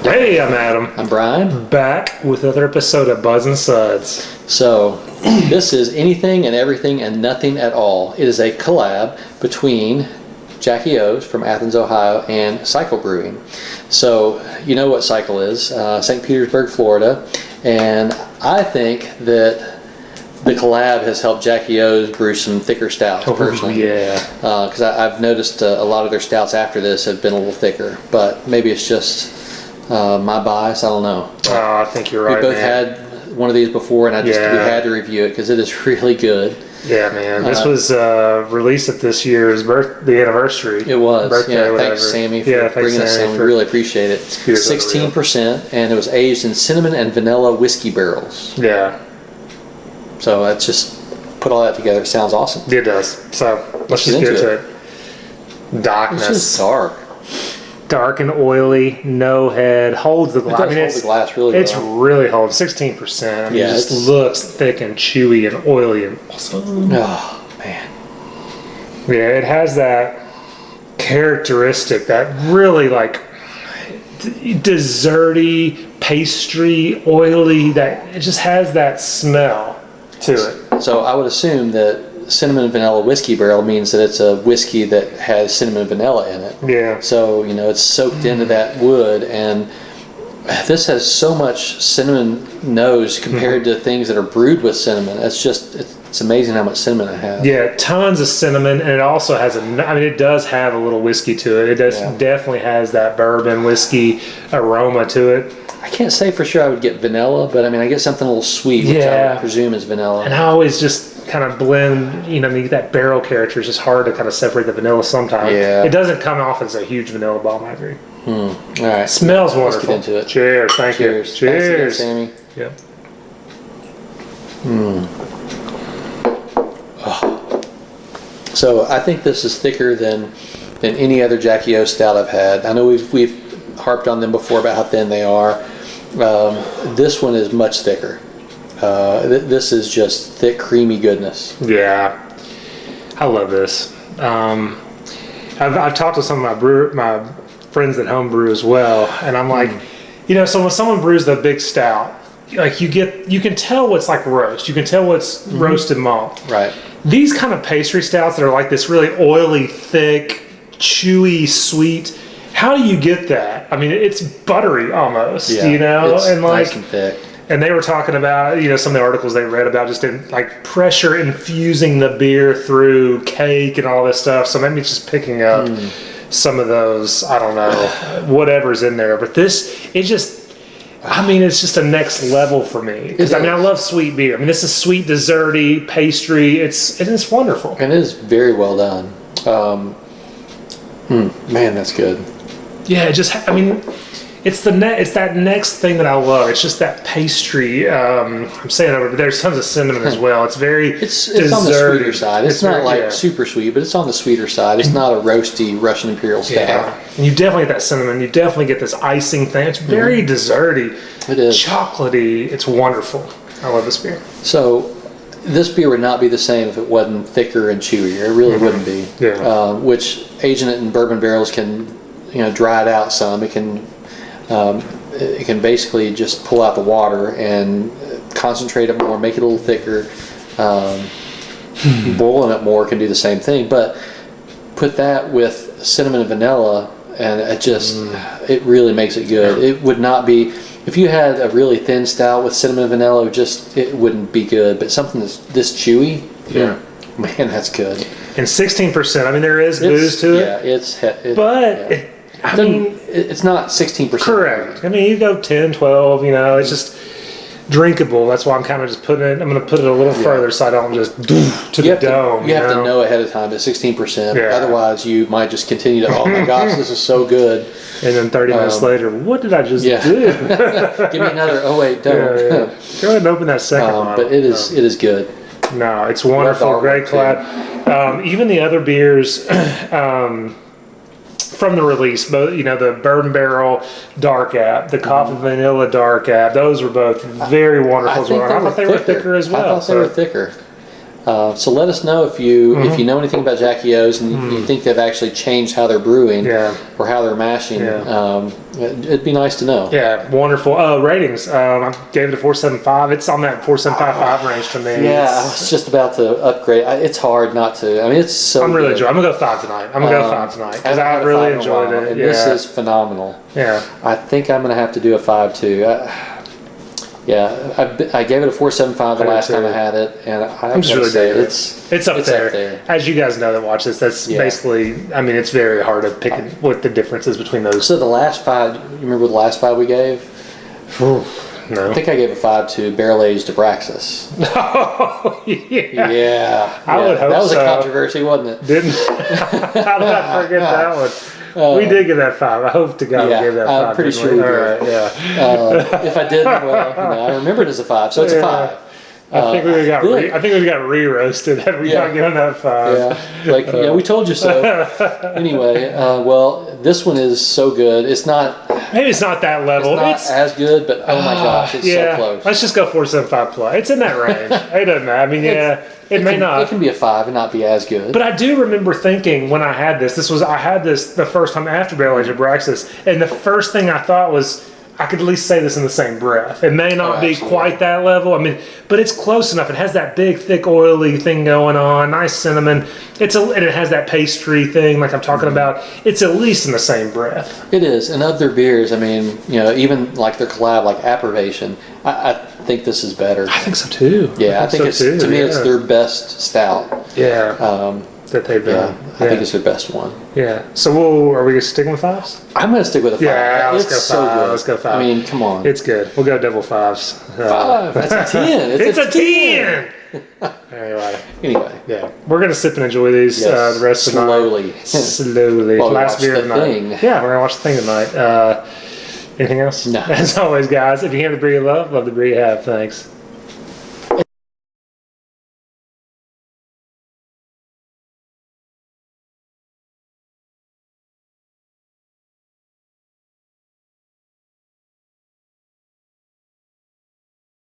Hey, I'm Adam. I'm Bryan. Back with another episode of Buzz and Suds. So, this is Anything and Everything and Nothing at All. It is a collab between Jackie O's from Athens, Ohio, and Cycle Brewing. So, you know what Cycle is, St. Petersburg, Florida. And I think that the collab has helped Jackie O's brew some thicker stouts, personally. Yeah. Because I've noticed a lot of their stouts after this have been a little thicker. But maybe it's just my bias, I don't know. I think you're right, We both man. had one of these before, and we had to review it because it is really good. Yeah, man. This was released at this year's the anniversary. It was. Birthday, whatever. Thanks, Sammy, for bringing us in. We really appreciate it. 16%, and it was aged in cinnamon and vanilla whiskey barrels. Yeah. So that's just put all that together. It sounds awesome. It does. So let's just get into it. Darkness. It's just dark. Dark and oily, no head, holds the glass. It does hold the glass really well. It's really holds 16%. I mean, Yeah, it just looks thick and chewy and oily and awesome. Oh, man. Yeah, it has that characteristic, that really like desserty, pastry, oily, that it just has that smell to it. So I would assume that cinnamon and vanilla whiskey barrel means that it's a whiskey that has cinnamon and vanilla in it. Yeah. So, you know, it's soaked into that wood, and this has so much cinnamon nose compared to things that are brewed with cinnamon. It's amazing how much cinnamon it has. Yeah, tons of cinnamon, and it also has it does have a little whiskey to it. It does definitely has that bourbon whiskey aroma to it. I can't say for sure I would get vanilla, but I mean, I get something a little sweet, which I would presume is vanilla. And I always just kind of blend, you know, that barrel character is just hard to kind of separate the vanilla sometimes. Yeah. It doesn't come off as a huge vanilla bomb, I agree. All right. Smells wonderful. Let's get into it. Cheers. Thank you. Cheers. Thanks again, Sammy. Yep. Oh. So I think this is thicker than any other Jackie O stout I've had. I know we've harped on them before about how thin they are. This one is much thicker. This is just thick, creamy goodness. Yeah, I love this. I've talked to some of my friends that home brew as well, and I'm like, you know, so when someone brews the big stout, like you can tell what's like roast. You can tell what's roasted malt. Right. These kind of pastry stouts that are like this really oily, thick, chewy, sweet. How do you get that? I mean, it's buttery almost, you know, it's and like nice and thick. And they were talking about, you know, some of the articles they read about just like pressure infusing the beer through cake and all this stuff. So maybe it's just picking up some of those, I don't know, whatever's in there. But this, it's just a next level for me. Because I love sweet beer. I mean, this is sweet, desserty, pastry. It's wonderful. And it is very well done. Man, that's good. Yeah, it's that next thing that I love. It's just that pastry. I'm saying over, but there's tons of cinnamon as well. It's it's on the sweeter side. It's not like super sweet, but it's on the sweeter side. It's not a roasty Russian Imperial stout. Yeah, and you definitely get that cinnamon. You definitely get this icing thing. It's very desserty. It is chocolatey. It's wonderful. I love this beer. So this beer would not be the same if it wasn't thicker and chewier. It really wouldn't be. Yeah. Which aging it in bourbon barrels can, you know, dry it out some. It can basically just pull out the water and concentrate it more, make it a little thicker. Boiling it more can do the same thing, but put that with cinnamon and vanilla, and it really makes it good. It would not be, if you had a really thin stout with cinnamon and vanilla, it wouldn't be good. But something that's this chewy, man, that's good. And 16%. I mean, there is booze to it. Yeah, it's not 16%. Correct. I mean, you go 10, 12, you know, it's just drinkable. That's why I'm kind of just putting it, I'm going to put it a little further so I don't just to the dome. You have to know ahead of time that 16%. Yeah. Otherwise, you might just continue to, oh my gosh, this is so good. And then 30 minutes later, what did I just do? Give me another, oh wait, don't. Go ahead and open that second one. But it is good. No, it's wonderful. Great collab. Even the other beers, from the release, both, you know, the bourbon barrel dark app, the coffee vanilla dark app, those were both very wonderful as well. I thought they were thicker as well. I thought they were thicker. So let us know if you know anything about Jackie O's and you think they've actually changed how they're brewing or how they're mashing. It'd be nice to know. Yeah, wonderful. Ratings. I gave it a 4.75. It's on that 4.75 range to me. Yeah, I was just about to upgrade. It's hard not to. I mean, it's so. I'm really good. enjoying. I'm gonna go 5 tonight. I'm gonna go 5 tonight because I haven't had a really 5 in a enjoyed while, it. And this is phenomenal. Yeah. I think I'm gonna have to do a 5 too. I gave it a 4.75 the last time I had it, and I'm just really digging it. It's up there. Up there. As you guys know that watch this, that's basically. I mean, it's very hard to pick what the difference is between those. So the last 5, you remember the last 5 we gave? No. I think I gave a 5 to Barrel Aged Abraxas. Oh, yeah. Yeah. I would hope that was so. a controversy, wasn't it? Didn't? How did I forget that one? We did give that 5. I hope to God we gave that 5. I'm pretty sure we did. All right, yeah. If I didn't, well, I remember it as a 5, so it's a 5. I think we got re-roasted had we not given that 5. Yeah, we told you so. Anyway, well, this one is so good. It's not. Maybe it's not that level. It's not as good, but oh my gosh, it's so close. Let's just go 4.75 plus. It's in that range. It doesn't matter. I mean, it may not. It can be a 5 and not be as good. But I do remember thinking when I had this. I had this the first time after Barrel Aged Abraxas, and the first thing I thought was, I could at least say this in the same breath. It may not be quite that level. I mean, but it's close enough. It has that big, thick, oily thing going on. Nice cinnamon. And it has that pastry thing, like I'm talking about. It's at least in the same breath. It is. And of their beers, I mean, even like their collab, like Approbation, I think this is better. I think so too. Yeah, I think it's to me it's their best stout. Yeah. That they've done. I think it's their best one. Yeah. So are we sticking with 5s? I'm going to stick with a 5. Yeah, let's go 5. So good. Let's go 5. I mean, come on. It's good. We'll go double 5s. 5. That's a 10. It's a 10. Anyway. Yeah. We're going to sip and enjoy these the rest of the night. Slowly. Well, last beer of the night. Thing. Yeah, we're going to watch the thing tonight. Anything else? No. As always, guys, if you have the beer you love the beer you have. Thanks.